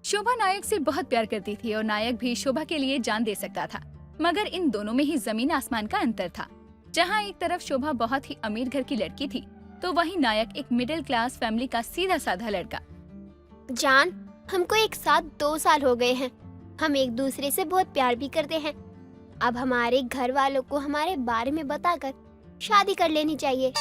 शोभा नायक से बहुत प्यार करती थी और नायक भी शोभा के लिए जान दे सकता था, मगर इन दोनों में ही जमीन आसमान का अंतर था। जहाँ एक तरफ शोभा बहुत ही अमीर घर की लड़की थी, तो वहीं नायक एक मिडिल क्लास फैमिली का सीधा साधा लड़का। जान, हमको एक साथ 2 साल हो गए हैं। हम एक दूसरे से बहुत प्यार भी करते हैं। अब हमारे घर वालों को हमारे बारे में बताकर शादी कर लेनी चाहिए।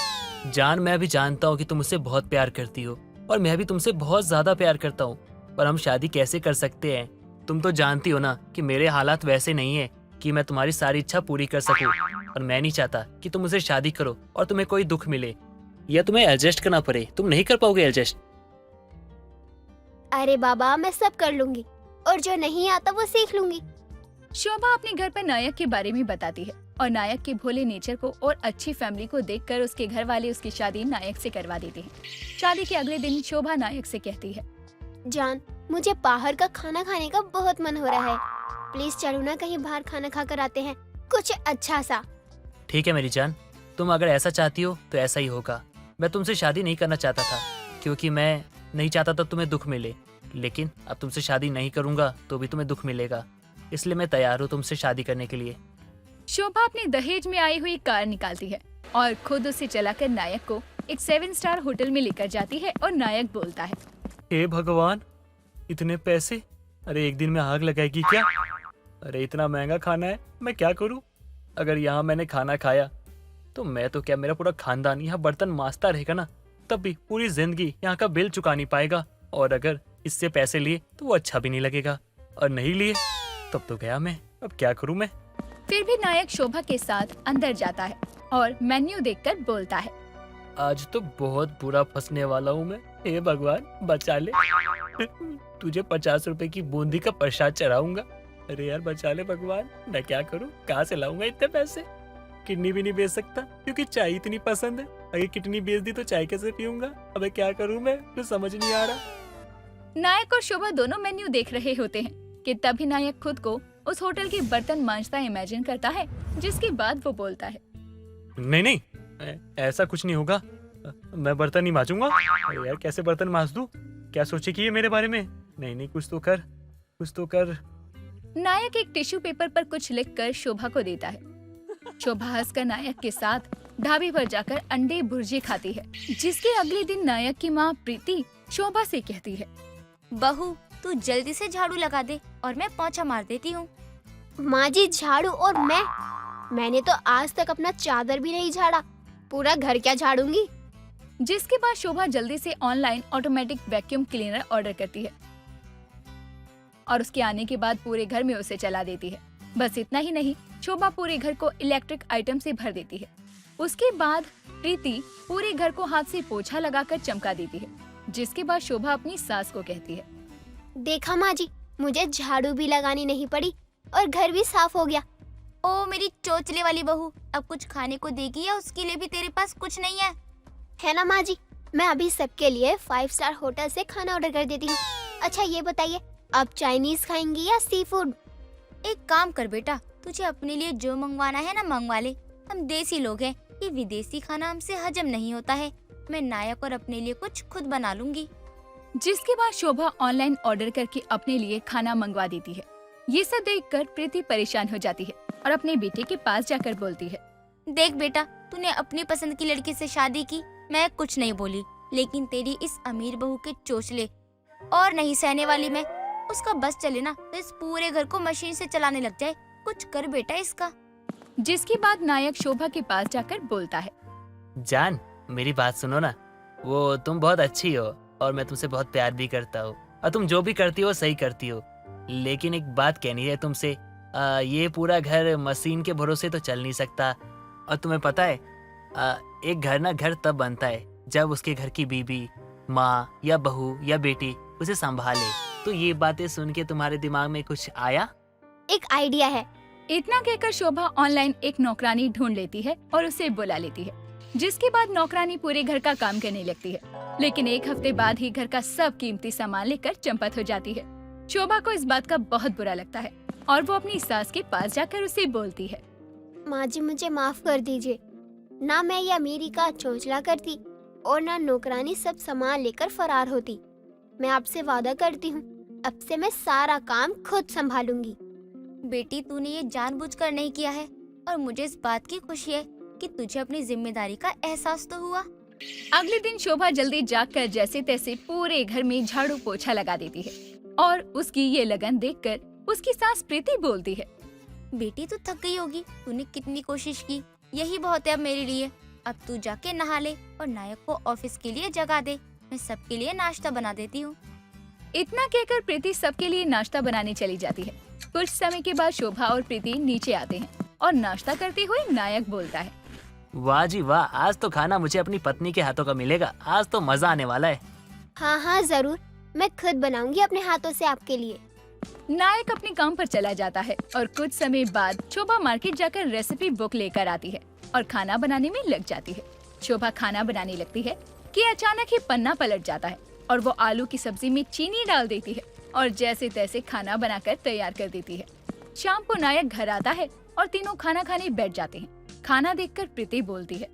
जान, मैं भी जानता हूँ कि तुम मुझसे बहुत प्यार करती हो और मैं भी तुमसे बहुत ज्यादा प्यार करता हूँ, पर हम शादी कैसे कर सकते हैं? तुम तो जानती हो ना कि मेरे हालात वैसे नहीं है कि मैं तुम्हारी सारी इच्छा पूरी कर सकूं, और मैं नहीं चाहता कि तुम मुझसे शादी करो और तुम्हें कोई दुख मिले या तुम्हें एडजस्ट करना पड़े। तुम नहीं कर पाओगे एडजस्ट। अरे बाबा, मैं सब कर लूंगी और जो नहीं आता वो सीख लूंगी। शोभा अपने घर पर नायक के बारे में बताती है और नायक के भोले नेचर को और अच्छी फैमिली को देखकर उसके घर वाले उसकी शादी नायक से करवा देते हैं। शादी के अगले दिन शोभा नायक से कहती है, जान, मुझे बाहर का खाना खाने का बहुत मन हो रहा है। प्लीज चलो ना, कहीं बाहर खाना खा कर आते हैं, कुछ अच्छा सा। ठीक है मेरी जान, तुम अगर ऐसा चाहती हो तो ऐसा ही होगा। मैं तुमसे शादी नहीं करना चाहता था क्योंकि मैं नहीं चाहता था तुम्हें दुख मिले, लेकिन अब तुमसे शादी नहीं करूंगा तो भी तुम्हें दुख मिलेगा, इसलिए मैं तैयार हूँ तुमसे शादी करने के लिए। शोभा अपनी दहेज में आई हुई कार निकालती है और खुद उसे चलाकर नायक को एक 7 स्टार होटल में लेकर जाती है और नायक बोलता है, हे भगवान, इतने पैसे! अरे एक दिन में आग लगाएगी क्या? अरे इतना महंगा खाना है, मैं क्या करूं? अगर यहाँ मैंने खाना खाया तो मैं तो क्या, मेरा पूरा खानदान यहाँ बर्तन मांजता रहेगा ना, तब भी पूरी जिंदगी यहाँ का बिल चुका नहीं पाएगा। और अगर इससे पैसे लिए तो वो अच्छा भी नहीं लगेगा, और नहीं लिए तब तो गया मैं। अब क्या करूं मैं? फिर भी नायक शोभा के साथ अंदर जाता है और मेन्यू देखकर बोलता है, आज तो बहुत बुरा फंसने वाला हूँ मैं। हे भगवान, बचा ले। तुझे 50 रुपए की बूंदी का प्रसाद चढ़ाऊंगा। अरे यार बचा ले भगवान, मैं क्या करूँ? कहाँ से लाऊंगा इतने पैसे? किडनी भी नहीं बेच सकता क्योंकि चाय इतनी पसंद है। अगर किडनी बेच दी तो चाय कैसे पीऊंगा? अबे क्या करूँ मैं, कुछ समझ नहीं आ रहा। नायक और शोभा दोनों मेन्यू देख रहे होते हैं कि तभी नायक खुद को उस होटल के बर्तन मांजता इमेजिन करता है, जिसके बाद वो बोलता है, नहीं नहीं, ऐसा कुछ नहीं होगा। मैं बर्तन नहीं मांजूंगा। अरे यार कैसे बर्तन मांज दूं? क्या सोचेगी ये मेरे बारे में? नहीं नहीं, कुछ तो कर, कुछ तो कर। नायक एक टिश्यू पेपर पर कुछ लिखकर शोभा को देता है। शोभा हंसकर नायक के साथ ढाबे पर जाकर अंडे भुर्जी खाती है, जिसके अगले दिन नायक की माँ प्रीति शोभा से कहती है, बहू, तू जल्दी से झाड़ू लगा दे और मैं पोंछा मार देती हूँ। माँ जी, झाड़ू? और मैंने तो आज तक अपना चादर भी नहीं झाड़ा, पूरा घर क्या झाड़ूंगी। जिसके बाद शोभा जल्दी से online automatic vacuum cleaner order करती है और उसके आने के बाद पूरे घर में उसे चला देती है। बस इतना ही नहीं, शोभा पूरे घर को इलेक्ट्रिक आइटम से भर देती है। उसके बाद प्रीति पूरे घर को हाथ से पोछा लगाकर चमका देती है, जिसके बाद शोभा अपनी सास को कहती है, देखा माँ जी, मुझे झाड़ू भी लगानी नहीं पड़ी और घर भी साफ हो गया। ओ मेरी चोचले वाली बहू, अब कुछ खाने को देगी या उसके लिए भी तेरे पास कुछ नहीं है? है ना माँ जी, मैं अभी सबके लिए 5 स्टार होटल से खाना ऑर्डर कर देती हूँ। अच्छा ये बताइए, आप चाइनीज खाएंगी या सी फूड? एक काम कर बेटा, तुझे अपने लिए जो मंगवाना है ना मंगवा ले। हम देसी लोग हैं, ये विदेशी खाना हमसे हजम नहीं होता है। मैं नायक और अपने लिए कुछ खुद बना लूंगी। जिसके बाद शोभा ऑनलाइन ऑर्डर करके अपने लिए खाना मंगवा देती है। ये सब देखकर प्रीति परेशान हो जाती है और अपने बेटे के पास जाकर बोलती है, देख बेटा, तूने अपनी पसंद की लड़की से शादी की, मैं कुछ नहीं बोली, लेकिन तेरी इस अमीर बहू के चोचले और नहीं सहने वाली मैं। उसका बस चले ना तो इस पूरे घर को मशीन से चलाने लग जाए। कुछ कर बेटा इसका। जिसके बाद नायक शोभा के पास जाकर बोलता है, जान मेरी बात सुनो ना, वो तुम बहुत अच्छी हो और मैं तुमसे बहुत प्यार भी करता हूँ, और तुम जो भी करती हो सही करती हो, लेकिन एक बात कहनी है तुमसे। ये पूरा घर मशीन के भरोसे तो चल नहीं सकता, और तुम्हें पता है एक घर ना घर तब बनता है जब उसके घर की बीबी, माँ या बहू या बेटी उसे संभाले। तो ये बातें सुन के तुम्हारे दिमाग में कुछ आया? एक आइडिया है। इतना कहकर शोभा ऑनलाइन एक नौकरानी ढूंढ लेती है और उसे बुला लेती है। जिसके बाद नौकरानी पूरे घर का काम करने लगती है, लेकिन एक हफ्ते बाद ही घर का सब कीमती सामान लेकर चंपत हो जाती है। शोभा को इस बात का बहुत बुरा लगता है और वो अपनी सास के पास जाकर उसे बोलती है, माँ जी मुझे माफ कर दीजिए, ना मैं ये अमीरी का चोंचला करती और ना नौकरानी सब सामान लेकर फरार होती। मैं आपसे वादा करती हूँ, अब से मैं सारा काम खुद संभालूंगी। बेटी, तूने ये जानबूझकर नहीं किया है और मुझे इस बात की खुशी है कि तुझे अपनी जिम्मेदारी का एहसास तो हुआ। अगले दिन शोभा जल्दी जागकर जैसे तैसे पूरे घर में झाड़ू पोछा लगा देती है और उसकी ये लगन देखकर उसकी सास प्रीति बोलती है, बेटी तू थक गई होगी, तूने कितनी कोशिश की, यही बहुत है अब मेरे लिए। अब तू जाके नहा ले और नायक को ऑफिस के लिए जगा दे, मैं सबके लिए नाश्ता बना देती हूँ। इतना कहकर प्रीति सबके लिए नाश्ता बनाने चली जाती है। कुछ समय के बाद शोभा और प्रीति नीचे आते हैं और नाश्ता करते हुए नायक बोलता है, वाह जी वाह, आज तो खाना मुझे अपनी पत्नी के हाथों का मिलेगा। आज तो मजा आने वाला है। हाँ हाँ जरूर, मैं खुद बनाऊंगी अपने हाथों से आपके लिए। नायक अपने काम पर चला जाता है और कुछ समय बाद शोभा मार्केट जाकर रेसिपी बुक लेकर आती है और खाना बनाने में लग जाती है। शोभा खाना बनाने लगती है कि अचानक ही पन्ना पलट जाता है और वो आलू की सब्जी में चीनी डाल देती है और जैसे तैसे खाना बनाकर तैयार कर देती है। शाम को नायक घर आता है और तीनों खाना खाने बैठ जाते हैं। खाना देखकर प्रीति बोलती है,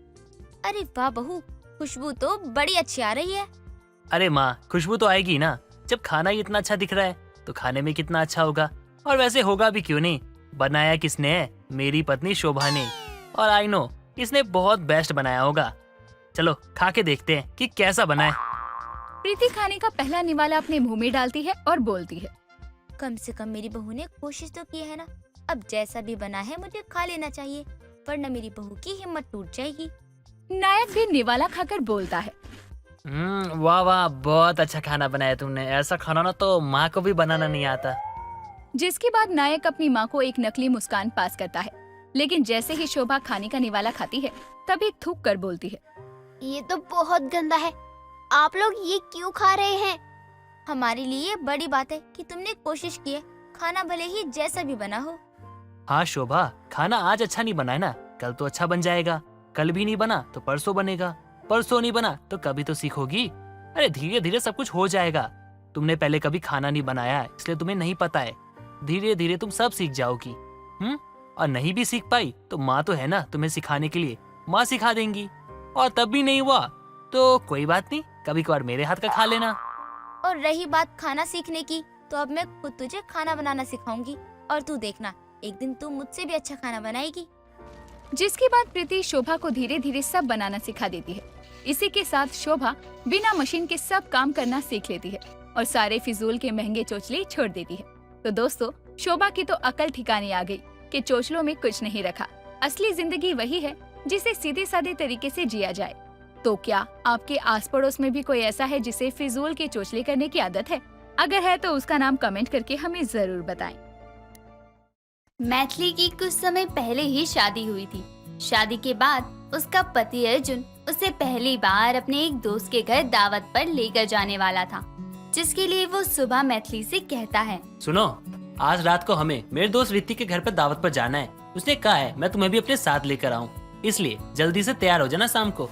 अरे वाह बहू, खुशबू तो बड़ी अच्छी आ रही है। अरे माँ, खुशबू तो आएगी ना, जब खाना ही इतना अच्छा दिख रहा है तो खाने में कितना अच्छा होगा। और वैसे होगा भी क्यों नहीं, बनाया किसने है? मेरी पत्नी शोभा ने। और आई नो इसने बहुत बेस्ट बनाया होगा। चलो खा के देखते हैं कि कैसा बना है। प्रीति खाने का पहला निवाला अपने मुंह में डालती है और बोलती है, कम से कम मेरी बहू ने कोशिश तो की है ना। अब जैसा भी बना है मुझे खा लेना चाहिए, वरना मेरी बहू की हिम्मत टूट जाएगी। नायक भी निवाला खाकर बोलता है, वाह वाह, बहुत अच्छा खाना बनाया तुमने। ऐसा खाना ना तो माँ को भी बनाना नहीं आता। जिसके बाद नायक अपनी माँ को एक नकली मुस्कान पास करता है। लेकिन जैसे ही शोभा खाने का निवाला खाती है तभी थूक कर बोलती है, ये तो बहुत गंदा है, आप लोग ये क्यों खा रहे हैं? हमारे लिए बड़ी बात है कि तुमने कोशिश की है, खाना भले ही जैसा भी बना हो। हाँ शोभा, खाना आज अच्छा नहीं बना है ना, कल तो अच्छा बन जाएगा। कल भी नहीं बना तो परसों बनेगा, परसों नहीं बना तो कभी तो सीखोगी। अरे धीरे धीरे सब कुछ हो जाएगा। तुमने पहले कभी खाना नहीं बनाया इसलिए तुम्हें नहीं पता है। धीरे धीरे तुम सब सीख जाओगी। और नहीं भी सीख पाई तो माँ तो है ना तुम्हें सिखाने के लिए, माँ सिखा देंगी। और तब भी नहीं हुआ तो कोई बात नहीं, कभी कभार मेरे हाथ का खा लेना। और रही बात खाना सीखने की, तो अब मैं खुद तुझे खाना बनाना सिखाऊंगी और तू देखना, एक दिन तू मुझसे भी अच्छा खाना बनाएगी। जिसके बाद प्रीति शोभा को धीरे धीरे सब बनाना सिखा देती है। इसी के साथ शोभा बिना मशीन के सब काम करना सीख लेती है और सारे फिजूल के महंगे चोचले छोड़ देती है। तो दोस्तों, शोभा की तो अकल ठिकाने आ गई कि चोचलों में कुछ नहीं रखा। असली जिंदगी वही है जिसे सीधे साधे तरीके से जिया जाए। तो क्या आपके आस पड़ोस में भी कोई ऐसा है जिसे फिजूल के चोचले करने की आदत है? अगर है तो उसका नाम कमेंट करके हमें जरूर बताएं। मैथिली की कुछ समय पहले ही शादी हुई थी। शादी के बाद उसका पति अर्जुन उसे पहली बार अपने एक दोस्त के घर दावत पर लेकर जाने वाला था, जिसके लिए वो सुबह मैथिली से कहता है, सुनो, आज रात को हमें मेरे दोस्त ऋतिक के घर पर दावत पर जाना है। उसने कहा है मैं तुम्हें भी अपने साथ लेकर आऊँ, इसलिए जल्दी से तैयार हो जाना शाम को।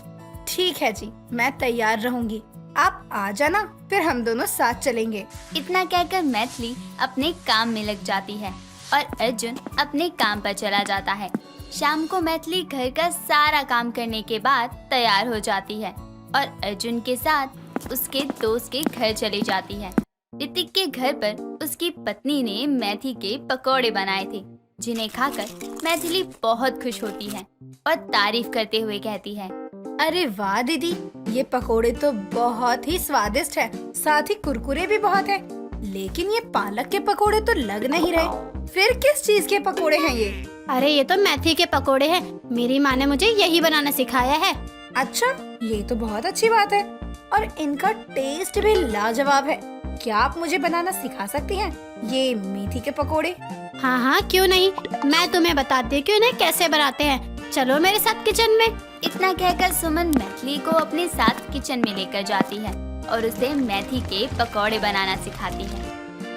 ठीक है जी, मैं तैयार रहूंगी। आप आ जाना, फिर हम दोनों साथ चलेंगे। इतना कहकर मैथिली अपने काम में लग जाती है और अर्जुन अपने काम पर चला जाता है। शाम को मैथिली घर का सारा काम करने के बाद तैयार हो जाती है और अर्जुन के साथ उसके दोस्त के घर चली जाती है। ऋतिक के घर पर उसकी पत्नी ने मेथी के पकौड़े बनाए थे, जिन्हें खाकर मैथिली बहुत खुश होती है और तारीफ करते हुए कहती है, अरे वाह दीदी, ये पकोड़े तो बहुत ही स्वादिष्ट है, साथ ही कुरकुरे भी बहुत है। लेकिन ये पालक के पकोड़े तो लग नहीं रहे। फिर किस चीज के पकोड़े हैं ये? अरे ये तो मेथी के पकोड़े हैं, मेरी माँ ने मुझे यही बनाना सिखाया है। अच्छा, ये तो बहुत अच्छी बात है और इनका टेस्ट भी लाजवाब है। क्या आप मुझे बनाना सिखा सकती हैं ये मेथी के पकोड़े? हाँ हाँ, क्यों नहीं, मैं तुम्हें बताती हूँ कि इन्हें कैसे बनाते हैं। चलो मेरे साथ किचन में। इतना कहकर सुमन मैथिली को अपने साथ किचन में लेकर जाती है और उसे मेथी के पकौड़े बनाना सिखाती है।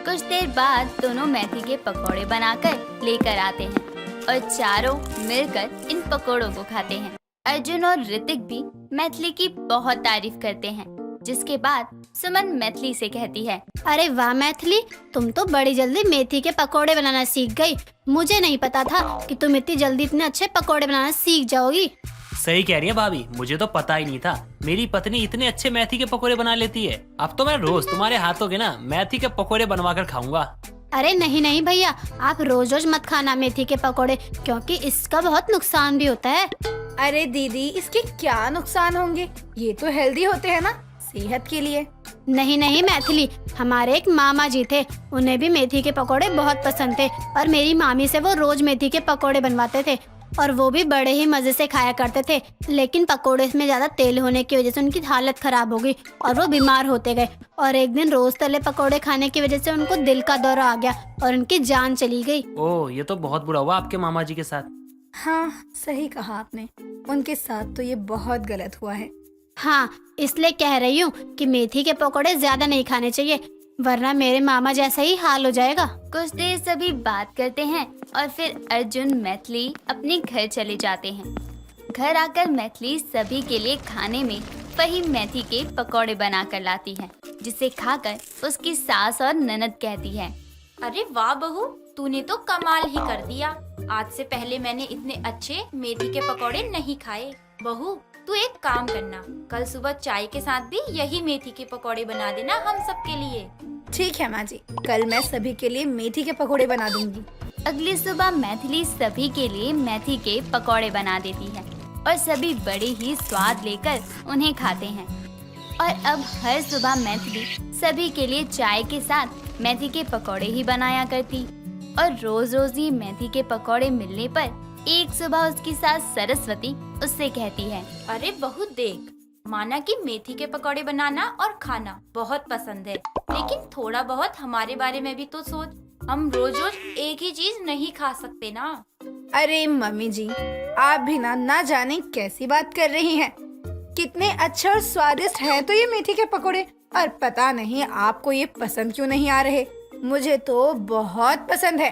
कुछ देर बाद दोनों मेथी के पकौड़े बनाकर लेकर आते हैं और चारों मिलकर इन पकौड़ों को खाते हैं। अर्जुन और ऋतिक भी मैथिली की बहुत तारीफ करते हैं, जिसके बाद सुमन मैथिली से कहती है, अरे वाह मैथिली, तुम तो बड़ी जल्दी मेथी के पकोड़े बनाना सीख गई। मुझे नहीं पता था कि तुम इतनी जल्दी इतने अच्छे पकोड़े बनाना सीख जाओगी। सही कह रही है भाभी, मुझे तो पता ही नहीं था मेरी पत्नी इतने अच्छे मेथी के पकोड़े बना लेती है। अब तो मैं रोज तुम्हारे हाथों के ना मेथी के पकोड़े बनवा कर खाऊंगा। अरे नहीं नहीं भैया, आप रोज रोज मत खाना मेथी के पकोड़े, क्योंकि इसका बहुत नुकसान भी होता है। अरे दीदी, इसके क्या नुकसान होंगे? ये तो हेल्दी होते हैं ना, सेहत के लिए। नहीं नहीं मैथिली, हमारे एक मामा जी थे, उन्हें भी मेथी के पकोड़े बहुत पसंद थे और मेरी मामी से वो रोज मेथी के पकोड़े बनवाते थे और वो भी बड़े ही मजे से खाया करते थे। लेकिन पकोड़े में ज्यादा तेल होने की वजह से उनकी हालत खराब हो गई और वो बीमार होते गए और एक दिन रोज तले पकोड़े खाने की वजह से उनको दिल का दौरा आ गया और उनकी जान चली गई। ओह, ये तो बहुत बुरा हुआ आपके मामा जी के साथ। हाँ, सही कहा आपने, उनके साथ तो ये बहुत गलत हुआ है। हाँ, इसलिए कह रही हूँ कि मेथी के पकोड़े ज्यादा नहीं खाने चाहिए, वरना मेरे मामा जैसा ही हाल हो जाएगा। कुछ देर सभी बात करते हैं और फिर अर्जुन मैथिली अपने घर चले जाते हैं। घर आकर मैथिली सभी के लिए खाने में वही मेथी के पकौड़े बना कर लाती है, जिसे खाकर उसकी सास और ननद कहती है, अरे वाह बहू, तूने तो कमाल ही कर दिया। आज से पहले मैंने इतने अच्छे मेथी के पकौड़े नहीं खाए। बहू, तू एक काम करना, कल सुबह चाय के साथ भी यही मेथी के पकौड़े बना देना हम सबके लिए। ठीक है माँ जी, कल मैं सभी के लिए मेथी के पकोड़े बना दूंगी। अगली सुबह मैथिली सभी के लिए मेथी के पकौड़े बना देती है और सभी बड़े ही स्वाद लेकर उन्हें खाते हैं। और अब हर सुबह मैथिली सभी के लिए चाय के साथ मेथी के पकौड़े ही बनाया करती और रोज रोज ही मेथी के पकौड़े मिलने पर एक सुबह उसकी सास सरस्वती उससे कहती है, अरे बहू देख, माना कि मेथी के पकौड़े बनाना और खाना बहुत पसंद है, लेकिन थोड़ा बहुत हमारे बारे में भी तो सोच। हम रोज रोज एक ही चीज नहीं खा सकते ना। अरे मम्मी जी, आप भी ना जाने कैसी बात कर रही हैं। कितने अच्छे और स्वादिष्ट है तो ये मेथी के पकोड़े, और पता नहीं आपको ये पसंद क्यों नहीं आ रहे। मुझे तो बहुत पसंद है।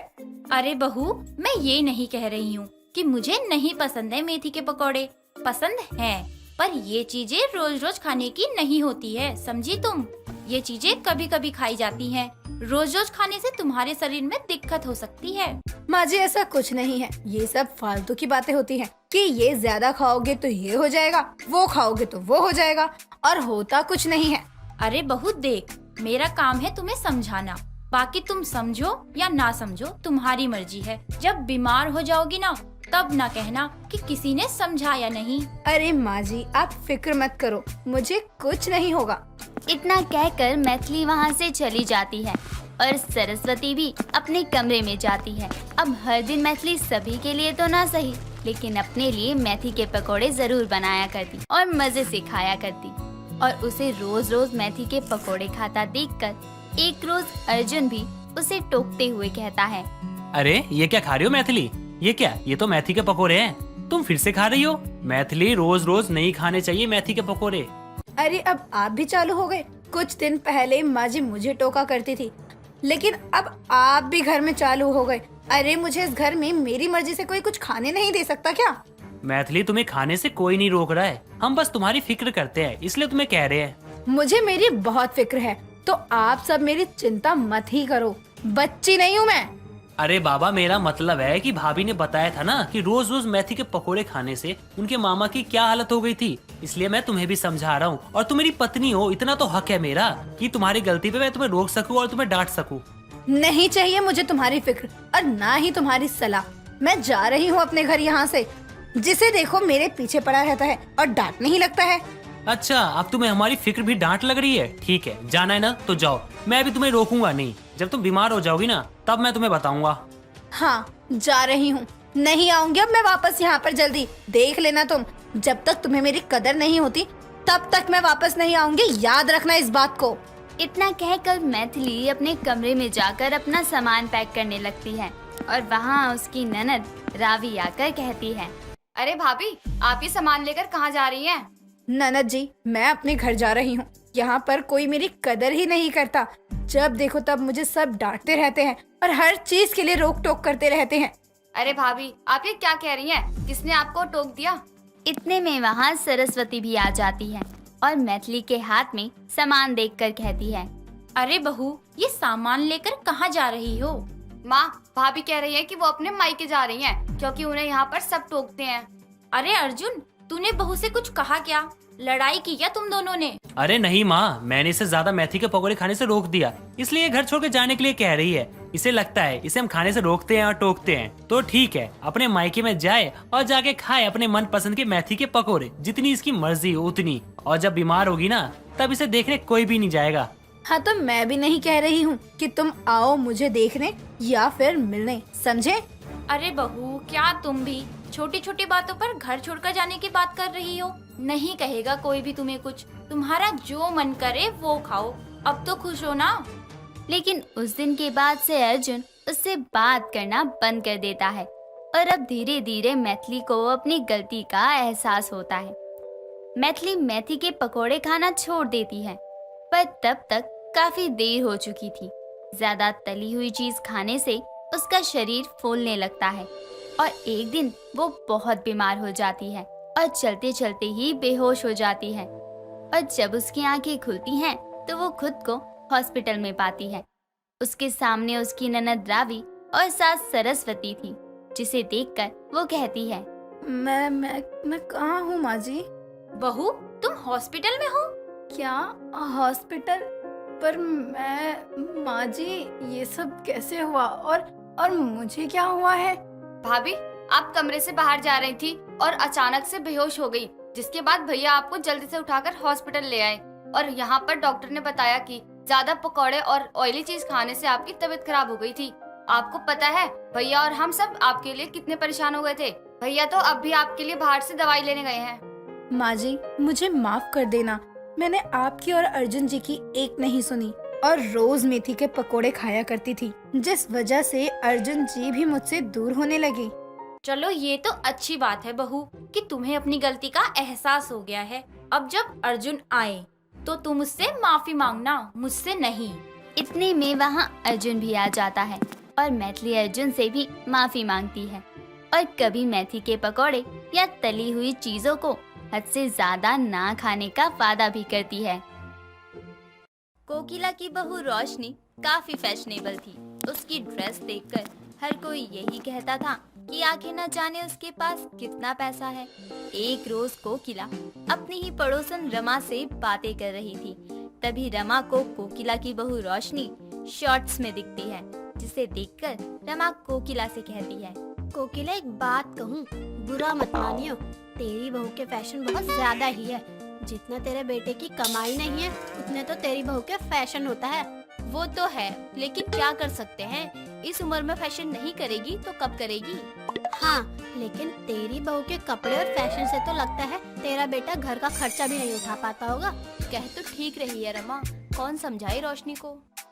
अरे बहू, मैं ये नहीं कह रही हूँ कि मुझे नहीं पसंद है मेथी के पकौड़े, पसंद है, पर ये चीजें रोज रोज खाने की नहीं होती है, समझी तुम? ये चीजें कभी कभी खाई जाती हैं। रोज रोज खाने से तुम्हारे शरीर में दिक्कत हो सकती है। माँ जी, ऐसा कुछ नहीं है, ये सब फालतू की बातें होती हैं कि ये ज्यादा खाओगे तो ये हो जाएगा, वो खाओगे तो वो हो जाएगा, और होता कुछ नहीं है। अरे बहू देख, मेरा काम है तुम्हें समझाना, बाकी तुम समझो या ना समझो तुम्हारी मर्जी है। जब बीमार हो जाओगी ना, तब ना कहना कि किसी ने समझाया नहीं। अरे माँ जी, आप फिक्र मत करो, मुझे कुछ नहीं होगा। इतना कहकर मैथिली वहाँ से चली जाती है और सरस्वती भी अपने कमरे में जाती है। अब हर दिन मैथिली सभी के लिए तो ना सही, लेकिन अपने लिए मेथी के पकोड़े जरूर बनाया करती और मजे से खाया करती। और उसे रोज रोज मेथी के पकोड़े खाता देखकर एक रोज अर्जुन भी उसे टोकते हुए कहता है, अरे ये क्या खा रही हो मैथिली? ये क्या? ये तो मेथी के पकोड़े हैं, तुम फिर से खा रही हो? मैथिली, रोज रोज नहीं खाने चाहिए मेथी के पकोड़े। अरे अब आप भी चालू हो गए। कुछ दिन पहले माँ जी मुझे टोका करती थी, लेकिन अब आप भी घर में चालू हो गए। अरे मुझे इस घर में मेरी मर्जी से कोई कुछ खाने नहीं दे सकता क्या? मैथिली, तुम्हें खाने से कोई नहीं रोक रहा है, हम बस तुम्हारी फिक्र करते हैं, इसलिए तुम्हें कह रहे हैं। मुझे मेरी बहुत फिक्र है, तो आप सब मेरी चिंता मत ही करो, बच्ची नहीं हूँ मैं। अरे बाबा, मेरा मतलब है कि भाभी ने बताया था ना कि रोज रोज मेथी के पकोड़े खाने से उनके मामा की क्या हालत हो गई थी, इसलिए मैं तुम्हें भी समझा रहा हूँ। और तुम मेरी पत्नी हो, इतना तो हक है मेरा कि तुम्हारी गलती पे मैं तुम्हें रोक सकूँ और तुम्हें डांट सकूँ। नहीं चाहिए मुझे तुम्हारी फिक्र और ना ही तुम्हारी सलाह। मैं जा रही हूँ अपने घर यहाँ से। जिसे देखो मेरे पीछे पड़ा रहता है और डांट नहीं लगता है। अच्छा, अब तुम्हें हमारी फिक्र भी डांट लग रही है? ठीक है, जाना है ना तो जाओ, मैं भी तुम्हें रोकूंगा नहीं। जब तुम बीमार हो जाओगी ना, तब मैं तुम्हें बताऊंगा। हाँ, जा रही हूँ, नहीं आऊंगी अब मैं वापस यहाँ पर जल्दी। देख लेना तुम, जब तक तुम्हें मेरी कदर नहीं होती तब तक मैं वापस नहीं आऊंगी, याद रखना इस बात को। इतना कहकर मैथिली अपने कमरे में जाकर अपना सामान पैक करने लगती है और वहाँ उसकी ननद रावी आकर कहती है, अरे भाभी, आप ये सामान लेकर कहाँ जा रही हैं? ननद जी, मैं अपने घर जा रही हूँ। यहाँ पर कोई मेरी कदर ही नहीं करता। जब देखो तब मुझे सब डांटते रहते हैं और हर चीज के लिए रोक टोक करते रहते हैं। अरे भाभी, आप ये क्या कह रही हैं? किसने आपको टोक दिया? इतने में वहाँ सरस्वती भी आ जाती है और मैथिली के हाथ में सामान देखकर कहती है, अरे बहू, ये सामान लेकर कहाँ जा रही हो? माँ, भाभी कह रही है कि वो अपने मायके जा रही हैं, क्योंकि उन्हें यहाँ पर सब टोकते हैं। अरे अर्जुन, तूने बहू से कुछ कहा क्या? लड़ाई की क्या तुम दोनों ने? अरे नहीं माँ, मैंने इसे ज्यादा मेथी के पकौड़े खाने से रोक दिया, इसलिए ये घर छोड़ के जाने के लिए कह रही है। इसे लगता है इसे हम खाने से रोकते हैं और टोकते हैं, तो ठीक है, अपने मायके में जाए और जाके खाए अपने मन पसंद के मेथी के पकौड़े, जितनी इसकी मर्जी हो उतनी। और जब बीमार होगी ना, तब इसे देखने कोई भी नहीं जाएगा। हाँ, तो मैं भी नहीं कह रही हूँ कि तुम आओ मुझे देखने या फिर मिलने, समझे? अरे बहू, क्या तुम भी छोटी छोटी बातों पर घर छोड़कर जाने की बात कर रही हो? नहीं कहेगा कोई भी तुम्हें कुछ, तुम्हारा जो मन करे वो खाओ। अब तो खुश हो ना? लेकिन उस दिन के बाद से अर्जुन उससे बात करना बंद कर देता है और अब धीरे धीरे मैथिली को अपनी गलती का एहसास होता है। मैथिली मेथी के पकोड़े खाना छोड़ देती है, पर तब तक काफी देर हो चुकी थी। ज्यादा तली हुई चीज खाने से उसका शरीर फूलने लगता है और एक दिन वो बहुत बीमार हो जाती है और चलते चलते ही बेहोश हो जाती है। और जब उसकी आंखें खुलती हैं तो वो खुद को हॉस्पिटल में पाती है। उसके सामने उसकी ननद रावी और सास सरस्वती थी, जिसे देखकर वो कहती है, मैं कहाँ हूँ माँ जी? बहू, तुम हॉस्पिटल में हो? क्या हॉस्पिटल? पर मैं, माँ जी, ये सब कैसे हुआ और मुझे क्या हुआ है? भाभी, आप कमरे से बाहर जा रही थी और अचानक से बेहोश हो गई, जिसके बाद भैया आपको जल्दी से उठाकर हॉस्पिटल ले आए और यहाँ पर डॉक्टर ने बताया कि ज्यादा पकौड़े और ऑयली चीज खाने से आपकी तबीयत खराब हो गई थी। आपको पता है भैया और हम सब आपके लिए कितने परेशान हो गए थे। भैया तो अब भी आपके लिए बाहर से दवाई लेने गए हैं। माँ जी, मुझे माफ कर देना, मैंने आपकी और अर्जुन जी की एक नहीं सुनी और रोज मेथी के पकोड़े खाया करती थी, जिस वजह से अर्जुन जी भी मुझसे दूर होने लगे। चलो, ये तो अच्छी बात है बहू कि तुम्हें अपनी गलती का एहसास हो गया है। अब जब अर्जुन आए तो तुम उससे माफी मांगना, मुझसे नहीं। इतने में वहाँ अर्जुन भी आ जाता है और मैथिली अर्जुन से भी माफी मांगती है और कभी मेथी के पकौड़े या तली हुई चीजों को हद से ज्यादा ना खाने का वादा भी करती है। कोकिला की बहू रोशनी काफी फैशनेबल थी। उसकी ड्रेस देखकर हर कोई यही कहता था कि आखिर न जाने उसके पास कितना पैसा है। एक रोज कोकिला अपनी ही पड़ोसन रमा से बातें कर रही थी। तभी रमा को कोकिला की बहू रोशनी शॉर्ट्स में दिखती है, जिसे देखकर रमा कोकिला से कहती है, कोकिला, एक बात कहूँ, बुरा मत मानियो, तेरी बहू के फैशन बहुत ज्यादा ही है। जितना तेरे बेटे की कमाई नहीं है, उतने तो तेरी बहू के फैशन होता है। वो तो है, लेकिन क्या कर सकते हैं, इस उम्र में फैशन नहीं करेगी तो कब करेगी। हाँ, लेकिन तेरी बहू के कपड़े और फैशन से तो लगता है तेरा बेटा घर का खर्चा भी नहीं उठा पाता होगा। कह तो ठीक रही है रमा, कौन समझाई रोशनी को।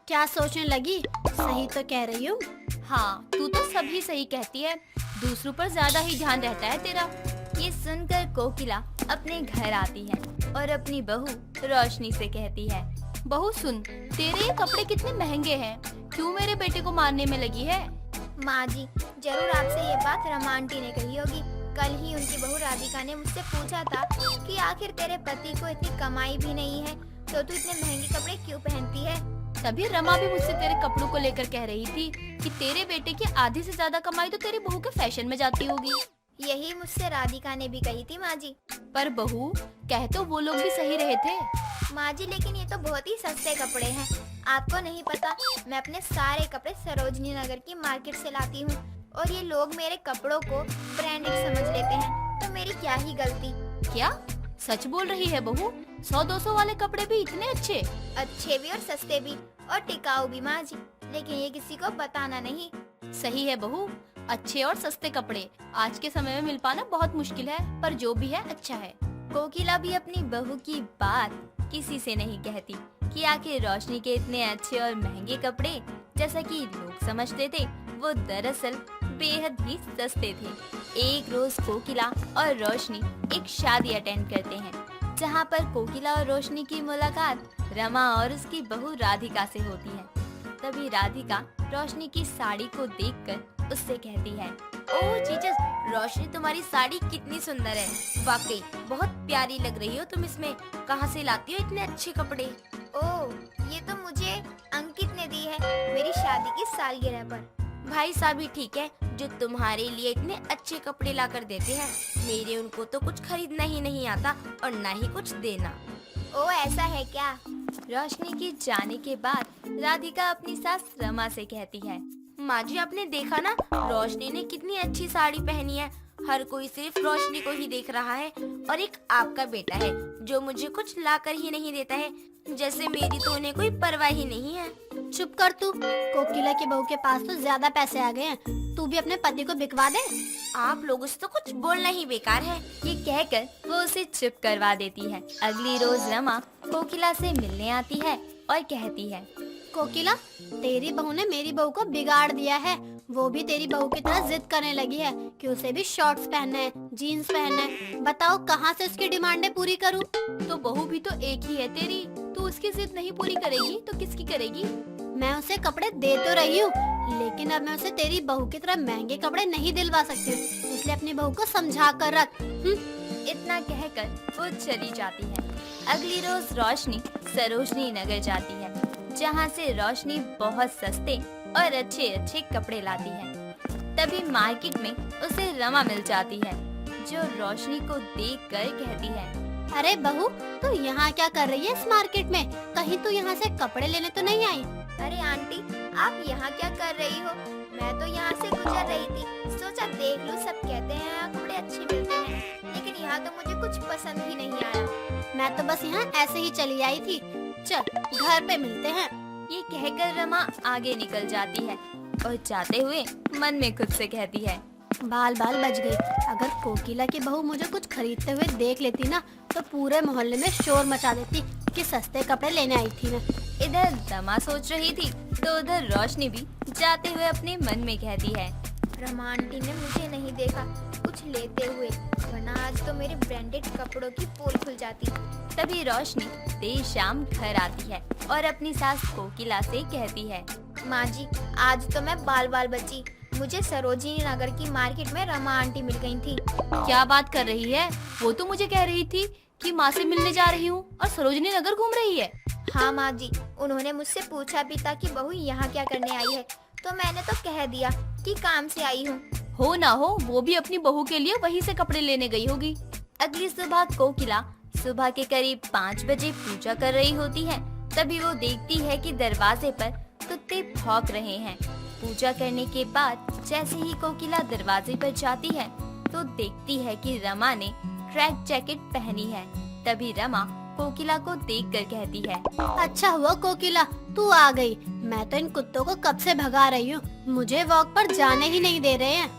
क्या सोचने लगी? सही तो कह रही हूँ। हाँ, तू तो सभी सही कहती है, दूसरों पर ज्यादा ही ध्यान रहता है तेरा। ये सुनकर कोकिला अपने घर आती है और अपनी बहू रोशनी से कहती है, बहू सुन, तेरे ये कपड़े कितने महंगे हैं, क्यों मेरे बेटे को मारने में लगी है? माँ जी, जरूर आपसे ये बात रमा आंटी ने कही होगी। कल ही उनकी बहू राधिका ने मुझसे पूछा था कि आखिर तेरे पति को इतनी कमाई भी नहीं है तो तू इतने महंगे कपड़े क्यों पहनती है। तभी रमा भी मुझसे तेरे कपड़ों को लेकर कह रही थी कि तेरे बेटे की आधी से ज्यादा कमाई तो तेरी बहू के फैशन में जाती होगी। यही मुझसे राधिका ने भी कही थी माँ जी। पर बहू, कह तो वो लोग भी सही रहे थे। माँ जी, लेकिन ये तो बहुत ही सस्ते कपड़े हैं। आपको नहीं पता, मैं अपने सारे कपड़े सरोजनी नगर की मार्केट से लाती हूँ और ये लोग मेरे कपड़ों को ब्रांडेड समझ लेते हैं, तो मेरी क्या ही गलती। क्या सच बोल रही है बहू? 100-200 वाले कपड़े भी इतने अच्छे? अच्छे भी और सस्ते भी और टिकाऊ भी माँ जी, लेकिन ये किसी को बताना नहीं। सही है बहू, अच्छे और सस्ते कपड़े आज के समय में मिल पाना बहुत मुश्किल है, पर जो भी है अच्छा है। कोकिला भी अपनी बहू की बात किसी से नहीं कहती कि आखिर रोशनी के इतने अच्छे और महंगे कपड़े, जैसा कि लोग समझते थे, वो दरअसल बेहद ही सस्ते थे। एक रोज कोकिला और रोशनी एक शादी अटेंड करते हैं, जहाँ पर कोकिला और रोशनी की मुलाकात रमा और उसकी बहू राधिका से होती है। तभी राधिका रोशनी की साड़ी को देखकर उससे कहती है, ओह जीजस, रोशनी तुम्हारी साड़ी कितनी सुंदर है, वाकई बहुत प्यारी लग रही हो तुम इसमें। कहाँ से लाती हो इतने अच्छे कपड़े? ओह, ये तो मुझे अंकित ने दी है मेरी शादी की सालगिरह पर। भाई साहब ही ठीक है जो तुम्हारे लिए इतने अच्छे कपड़े ला कर देते हैं। मेरे उनको तो कुछ खरीदना ही नहीं आता और ना ही कुछ देना। ओ ऐसा है क्या? रोशनी के जाने के बाद राधिका अपनी सास रमा से कहती है, माँ जी आपने देखा ना, रोशनी ने कितनी अच्छी साड़ी पहनी है। हर कोई सिर्फ रोशनी को ही देख रहा है और एक आपका बेटा है जो मुझे कुछ ला कर ही नहीं देता है, जैसे मेरी तो उन्हें कोई परवाह ही नहीं है। चुप कर तू। कोकिला की बहू के पास तो ज्यादा पैसे आ गए हैं, तू भी अपने पति को बिकवा दे। आप लोगों से तो कुछ बोलना ही बेकार है। ये कहकर वो उसे चुप करवा देती है। अगली रोज रमा कोकिला से मिलने आती है और कहती है, कोकिला, तेरी बहू ने मेरी बहू को बिगाड़ दिया है। वो भी तेरी बहू की तरह जिद करने लगी है कि उसे भी शॉर्ट्स पहनने हैं, जीन्स पहनने हैं। बताओ कहाँ से उसकी डिमांडें पूरी करूँ? तो बहू भी तो एक ही है तेरी, तू उसकी जिद नहीं पूरी करेगी तो किसकी करेगी? मैं उसे कपड़े दे तो रही हूँ, लेकिन अब मैं उसे तेरी बहू की तरह महंगे कपड़े नहीं दिलवा सकती, इसलिए अपनी बहू को समझा कर रख। इतना कहकर वो चली जाती है। अगली रोज रोशनी सरोजनी नगर जाती है, जहाँ से रोशनी बहुत सस्ते और अच्छे अच्छे कपड़े लाती है। तभी मार्केट में उसे रमा मिल जाती है, जो रोशनी को देखकर कहती है, अरे बहू, तू यहाँ क्या कर रही है इस मार्केट में? कहीं तू यहाँ से कपड़े लेने तो नहीं आई? अरे आंटी, आप यहाँ क्या कर रही हो? मैं तो यहाँ से गुजर रही थी, सोचा देख लूँ। सब कहते हैं यहाँ कपड़े अच्छे मिलते हैं, लेकिन यहाँ तो मुझे कुछ पसंद ही नहीं आया। मैं तो बस यहाँ ऐसे ही चली आई थी। चल घर पे मिलते हैं। ये कहकर रमा आगे निकल जाती है और जाते हुए मन में खुद से कहती है, बाल बाल बच गई। अगर कोकिला की बहू मुझे कुछ खरीदते हुए देख लेती ना, तो पूरे मोहल्ले में शोर मचा देती कि सस्ते कपड़े लेने आई थी मैं। इधर रमा सोच रही थी तो उधर रोशनी भी जाते हुए अपने मन में कहती है, रमा आंटी ने मुझे नहीं देखा कुछ लेते हुए, वरना आज तो मेरे ब्रांडेड कपड़ों की पोल खुल जाती। तभी रोशनी देर शाम घर आती है और अपनी सास कोकिला से कहती है, माँ जी, आज तो मैं बाल बाल बची। मुझे सरोजिनी नगर की मार्केट में रमा आंटी मिल गई थी। क्या बात कर रही है? वो तो मुझे कह रही थी कि माँ से मिलने जा रही हूँ और सरोजनी नगर घूम रही है। हाँ माँ जी, उन्होंने मुझसे पूछा भी था कि बहू यहाँ क्या करने आई है, तो मैंने तो कह दिया कि काम से आई हूँ। हो ना हो, वो भी अपनी बहू के लिए वहीं से कपड़े लेने गई होगी। अगली सुबह कोकिला सुबह के करीब 5 बजे पूजा कर रही होती है। तभी वो देखती है कि दरवाजे पर कुत्ते भौंक रहे हैं। पूजा करने के बाद जैसे ही कोकिला दरवाजे पर जाती है तो देखती है कि रमा ने ट्रैक जैकेट पहनी है। तभी रमा कोकिला को देखकर कहती है, अच्छा हुआ कोकिला, तू आ गई। मैं तो इन कुत्तों को कब से भगा रही हूँ, मुझे वॉक पर जाने ही नहीं दे रहे हैं।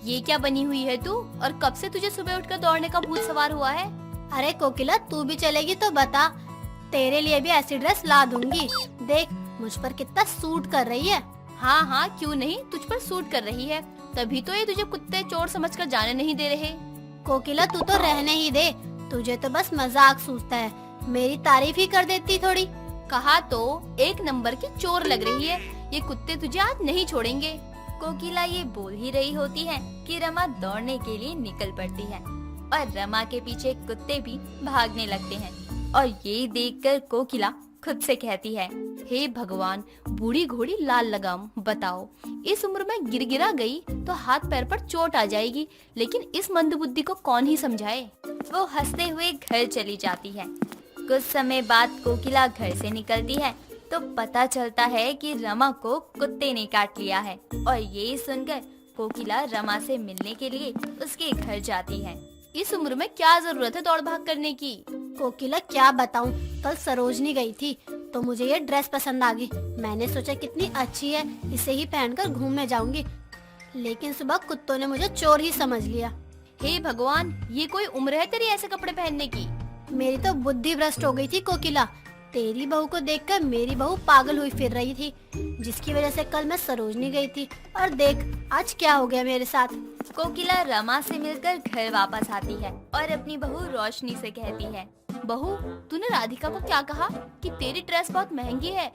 ये क्या बनी हुई है तू? और कब से तुझे सुबह उठकर दौड़ने का भूत सवार हुआ है? अरे कोकिला, तू भी चलेगी तो बता, तेरे लिए भी ऐसी ड्रेस ला दूंगी। देख मुझ पर कितना सूट कर रही है। हाँ हाँ, क्यों नहीं, तुझ पर सूट कर रही है। तभी तो ये तुझे कुत्ते चोर समझकर जाने नहीं दे रहे। कोकिला, तू तो रहने ही दे, तुझे तो बस मजाक सूझता है, मेरी तारीफ ही कर देती थोड़ी। कहा तो एक नंबर की चोर लग रही है, ये कुत्ते तुझे आज नहीं छोड़ेंगे। कोकिला ये बोल ही रही होती है कि रमा दौड़ने के लिए निकल पड़ती है और रमा के पीछे कुत्ते भी भागने लगते हैं। और ये देखकर कोकिला खुद से कहती है, हे भगवान, बूढ़ी घोड़ी लाल लगाम, बताओ इस उम्र में गिरा गई तो हाथ पैर पर चोट आ जाएगी, लेकिन इस मंदबुद्धि को कौन ही समझाए। वो हंसते हुए घर चली जाती है। कुछ समय बाद कोकिला घर से निकलती है तो पता चलता है कि रमा को कुत्ते ने काट लिया है। और ये सुनकर कोकिला रमा से मिलने के लिए उसके घर जाती है। इस उम्र में क्या जरूरत है दौड़ भाग करने की? कोकिला, क्या बताऊं, कल सरोजनी गई थी तो मुझे ये ड्रेस पसंद आ गई। मैंने सोचा कितनी अच्छी है, इसे ही पहनकर घूमने जाऊंगी, लेकिन सुबह कुत्तों ने मुझे चोर ही समझ लिया। हे भगवान, ये कोई उम्र है तेरी ऐसे कपड़े पहनने की? मेरी तो बुद्धि भ्रष्ट हो गई थी कोकिला। तेरी बहू को देखकर मेरी बहू पागल हुई फिर रही थी, जिसकी वजह से कल मैं सरोजनी गई थी, और देख आज क्या हो गया मेरे साथ। कोकिला रमा से मिलकर घर वापस आती है और अपनी बहू रोशनी से कहती है, बहू, तूने राधिका को क्या कहा कि तेरी ड्रेस बहुत महंगी है?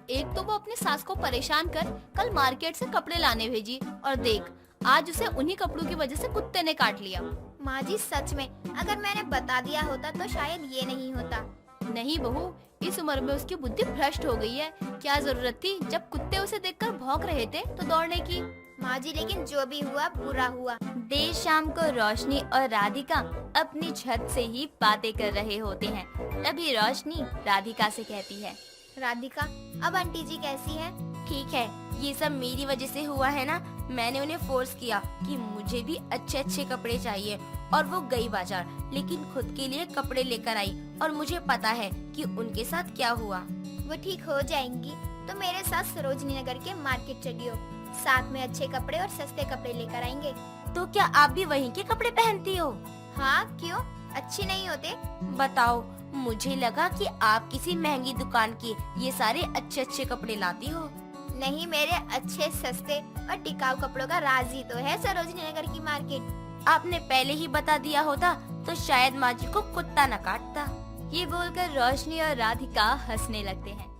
एक तो वो अपनी सास को परेशान कर कल मार्केट से कपड़े लाने भेजी, और देख आज उसे उन्हीं कपड़ों की वजह से कुत्ते ने काट लिया। माँ जी, सच में अगर मैंने बता दिया होता तो शायद ये नहीं होता। नहीं बहू, इस उम्र में उसकी बुद्धि भ्रष्ट हो गई है। क्या जरूरत थी जब कुत्ते उसे देखकर भौंक रहे थे तो दौड़ने की? माँ जी लेकिन जो भी हुआ बुरा हुआ। देर शाम को रोशनी और राधिका अपनी छत से ही बातें कर रहे होते हैं। तभी रोशनी राधिका से कहती है, राधिका, अब आंटी जी कैसी है? ठीक है, ये सब मेरी वजह से हुआ है ना। मैंने उन्हें फोर्स किया कि मुझे भी अच्छे अच्छे कपड़े चाहिए और वो गई बाजार, लेकिन खुद के लिए कपड़े लेकर आई और मुझे पता है कि उनके साथ क्या हुआ। वो ठीक हो जाएंगी। तो मेरे साथ सरोजनी नगर के मार्केट चलियो, साथ में अच्छे कपड़े और सस्ते कपड़े लेकर आएंगे। तो क्या आप भी वहीं के कपड़े पहनती हो? हाँ, क्यों? अच्छे नहीं होते? बताओ, मुझे लगा कि आप किसी महंगी दुकान के ये सारे अच्छे अच्छे कपड़े लाती हो। नहीं, मेरे अच्छे सस्ते और टिकाऊ कपड़ों का राज ही तो है सरोजनी नगर की मार्केट। आपने पहले ही बता दिया होता तो शायद माँ जी को कुत्ता न काटता। ये बोलकर रोशनी और राधिका हंसने लगते हैं।